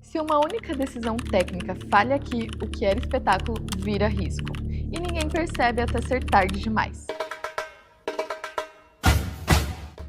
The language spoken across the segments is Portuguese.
Se uma única decisão técnica falha aqui, o que era espetáculo vira risco. E ninguém percebe até ser tarde demais.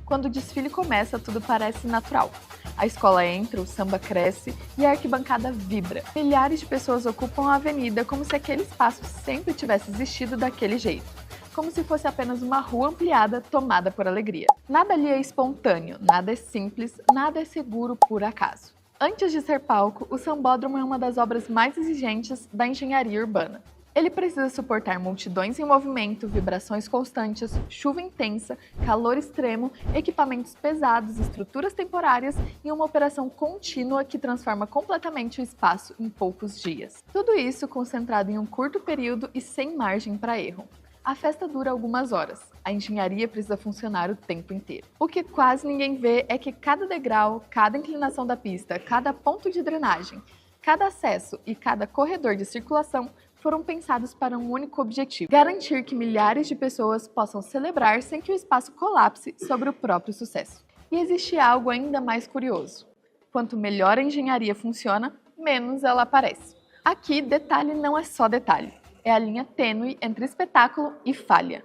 Quando o desfile começa, tudo parece natural. A escola entra, o samba cresce e a arquibancada vibra. Milhares de pessoas ocupam a avenida como se aquele espaço sempre tivesse existido daquele jeito. Como se fosse apenas uma rua ampliada tomada por alegria. Nada ali é espontâneo, nada é simples, nada é seguro por acaso. Antes de ser palco, o sambódromo é uma das obras mais exigentes da engenharia urbana. Ele precisa suportar multidões em movimento, vibrações constantes, chuva intensa, calor extremo, equipamentos pesados, estruturas temporárias e uma operação contínua que transforma completamente o espaço em poucos dias. Tudo isso concentrado em um curto período e sem margem para erro. A festa dura algumas horas, a engenharia precisa funcionar o tempo inteiro. O que quase ninguém vê é que cada degrau, cada inclinação da pista, cada ponto de drenagem, cada acesso e cada corredor de circulação foram pensados para um único objetivo: garantir que milhares de pessoas possam celebrar sem que o espaço colapse sobre o próprio sucesso. E existe algo ainda mais curioso. Quanto melhor a engenharia funciona, menos ela aparece. Aqui, detalhe não é só detalhe. É a linha tênue entre espetáculo e falha.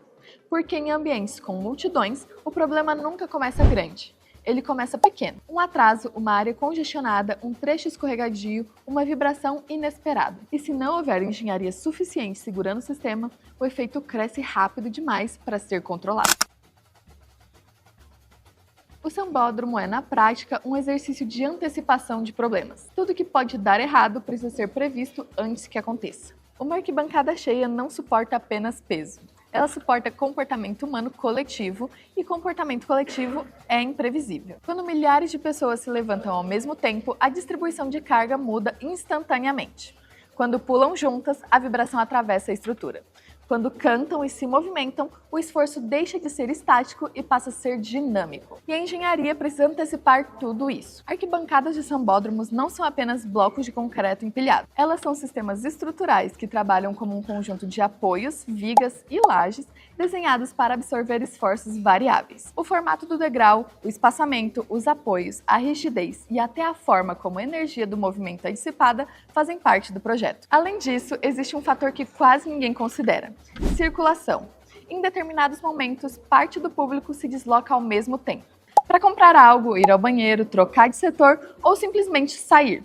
Porque em ambientes com multidões, o problema nunca começa grande. Ele começa pequeno. Um atraso, uma área congestionada, um trecho escorregadio, uma vibração inesperada. E se não houver engenharia suficiente segurando o sistema, o efeito cresce rápido demais para ser controlado. O sambódromo é, na prática, um exercício de antecipação de problemas. Tudo que pode dar errado precisa ser previsto antes que aconteça. Uma arquibancada cheia não suporta apenas peso. Ela suporta comportamento humano coletivo e comportamento coletivo é imprevisível. Quando milhares de pessoas se levantam ao mesmo tempo, a distribuição de carga muda instantaneamente. Quando pulam juntas, a vibração atravessa a estrutura. Quando cantam e se movimentam, o esforço deixa de ser estático e passa a ser dinâmico. E a engenharia precisa antecipar tudo isso. Arquibancadas de sambódromos não são apenas blocos de concreto empilhados. Elas são sistemas estruturais que trabalham como um conjunto de apoios, vigas e lajes desenhados para absorver esforços variáveis. O formato do degrau, o espaçamento, os apoios, a rigidez e até a forma como a energia do movimento é dissipada fazem parte do projeto. Além disso, existe um fator que quase ninguém considera: circulação. Em determinados momentos, parte do público se desloca ao mesmo tempo, para comprar algo, ir ao banheiro, trocar de setor ou simplesmente sair.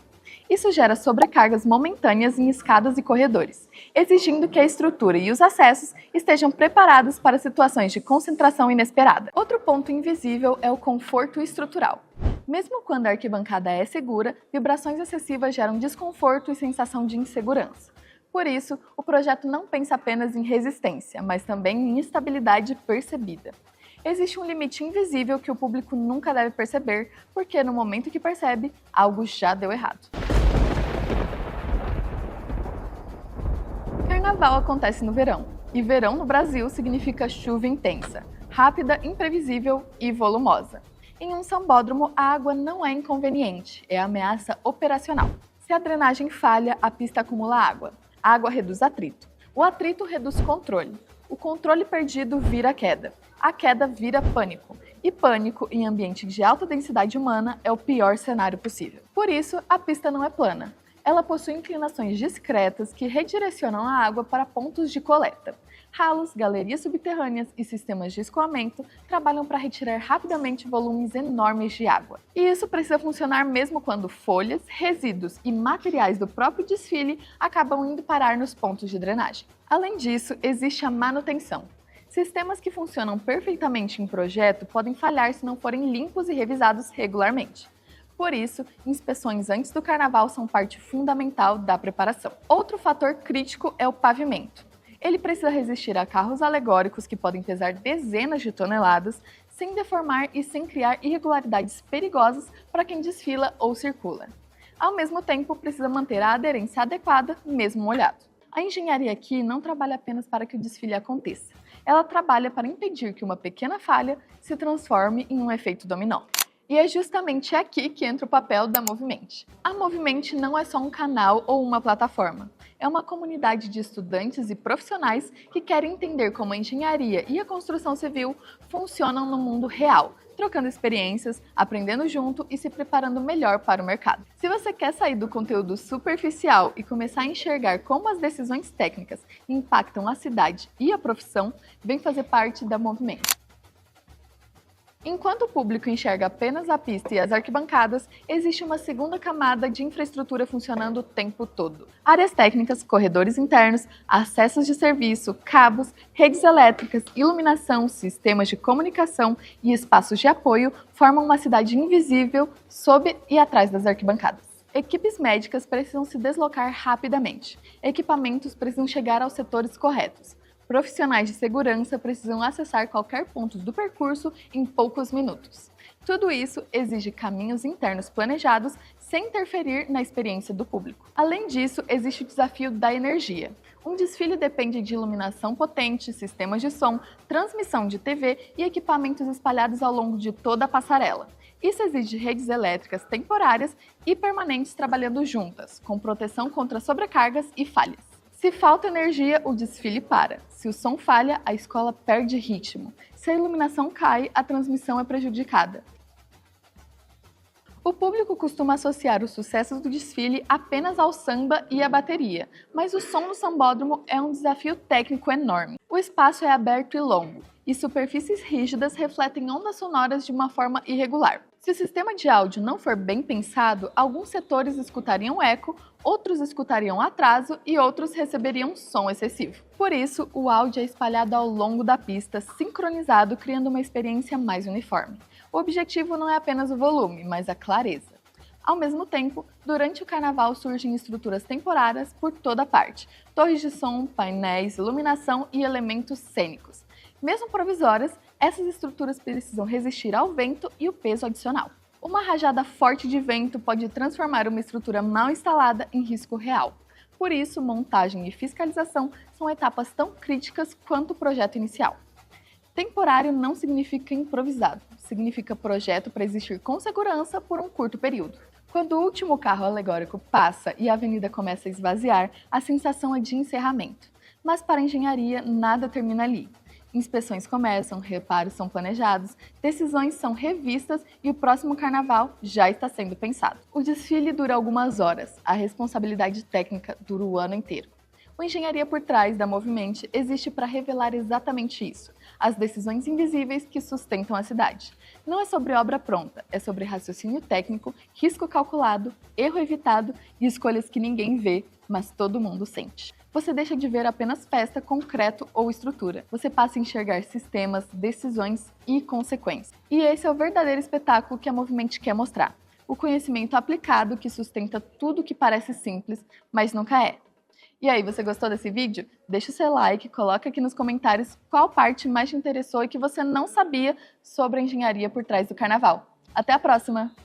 Isso gera sobrecargas momentâneas em escadas e corredores, exigindo que a estrutura e os acessos estejam preparados para situações de concentração inesperada. Outro ponto invisível é o conforto estrutural. Mesmo quando a arquibancada é segura, vibrações excessivas geram desconforto e sensação de insegurança. Por isso, o projeto não pensa apenas em resistência, mas também em estabilidade percebida. Existe um limite invisível que o público nunca deve perceber, porque no momento que percebe, algo já deu errado. Carnaval acontece no verão, e verão no Brasil significa chuva intensa, rápida, imprevisível e volumosa. Em um sambódromo, a água não é inconveniente, é ameaça operacional. Se a drenagem falha, a pista acumula água. A água reduz atrito. O atrito reduz controle. O controle perdido vira queda. A queda vira pânico. E pânico em ambiente de alta densidade humana é o pior cenário possível. Por isso, a pista não é plana. Ela possui inclinações discretas que redirecionam a água para pontos de coleta. Ralos, galerias subterrâneas e sistemas de escoamento trabalham para retirar rapidamente volumes enormes de água. E isso precisa funcionar mesmo quando folhas, resíduos e materiais do próprio desfile acabam indo parar nos pontos de drenagem. Além disso, existe a manutenção. Sistemas que funcionam perfeitamente em projeto podem falhar se não forem limpos e revisados regularmente. Por isso, inspeções antes do carnaval são parte fundamental da preparação. Outro fator crítico é o pavimento. Ele precisa resistir a carros alegóricos que podem pesar dezenas de toneladas, sem deformar e sem criar irregularidades perigosas para quem desfila ou circula. Ao mesmo tempo, precisa manter a aderência adequada, mesmo molhado. A engenharia aqui não trabalha apenas para que o desfile aconteça. Ela trabalha para impedir que uma pequena falha se transforme em um efeito dominó. E é justamente aqui que entra o papel da Movimente. A Movimente não é só um canal ou uma plataforma. É uma comunidade de estudantes e profissionais que querem entender como a engenharia e a construção civil funcionam no mundo real, trocando experiências, aprendendo junto e se preparando melhor para o mercado. Se você quer sair do conteúdo superficial e começar a enxergar como as decisões técnicas impactam a cidade e a profissão, vem fazer parte da Movimento. Enquanto o público enxerga apenas a pista e as arquibancadas, existe uma segunda camada de infraestrutura funcionando o tempo todo. Áreas técnicas, corredores internos, acessos de serviço, cabos, redes elétricas, iluminação, sistemas de comunicação e espaços de apoio formam uma cidade invisível sob e atrás das arquibancadas. Equipes médicas precisam se deslocar rapidamente. Equipamentos precisam chegar aos setores corretos. Profissionais de segurança precisam acessar qualquer ponto do percurso em poucos minutos. Tudo isso exige caminhos internos planejados sem interferir na experiência do público. Além disso, existe o desafio da energia. Um desfile depende de iluminação potente, sistemas de som, transmissão de TV e equipamentos espalhados ao longo de toda a passarela. Isso exige redes elétricas temporárias e permanentes trabalhando juntas, com proteção contra sobrecargas e falhas. Se falta energia, o desfile para. Se o som falha, a escola perde ritmo. Se a iluminação cai, a transmissão é prejudicada. O público costuma associar os sucessos do desfile apenas ao samba e à bateria, mas o som no sambódromo é um desafio técnico enorme. O espaço é aberto e longo, e superfícies rígidas refletem ondas sonoras de uma forma irregular. Se o sistema de áudio não for bem pensado, alguns setores escutariam eco, outros escutariam atraso e outros receberiam som excessivo. Por isso, o áudio é espalhado ao longo da pista, sincronizado, criando uma experiência mais uniforme. O objetivo não é apenas o volume, mas a clareza. Ao mesmo tempo, durante o carnaval surgem estruturas temporárias por toda parte, torres de som, painéis, iluminação e elementos cênicos. Mesmo provisórias, essas estruturas precisam resistir ao vento e o peso adicional. Uma rajada forte de vento pode transformar uma estrutura mal instalada em risco real. Por isso, montagem e fiscalização são etapas tão críticas quanto o projeto inicial. Temporário não significa improvisado, significa projeto para existir com segurança por um curto período. Quando o último carro alegórico passa e a avenida começa a esvaziar, a sensação é de encerramento. Mas para a engenharia, nada termina ali. Inspeções começam, reparos são planejados, decisões são revistas e o próximo carnaval já está sendo pensado. O desfile dura algumas horas, a responsabilidade técnica dura o ano inteiro. O Engenharia por Trás da Movimento existe para revelar exatamente isso, as decisões invisíveis que sustentam a cidade. Não é sobre obra pronta, é sobre raciocínio técnico, risco calculado, erro evitado e escolhas que ninguém vê, mas todo mundo sente. Você deixa de ver apenas peça, concreto ou estrutura. Você passa a enxergar sistemas, decisões e consequências. E esse é o verdadeiro espetáculo que a Movimento quer mostrar. O conhecimento aplicado que sustenta tudo que parece simples, mas nunca é. E aí, você gostou desse vídeo? Deixa o seu like, coloca aqui nos comentários qual parte mais te interessou e que você não sabia sobre a engenharia por trás do carnaval. Até a próxima!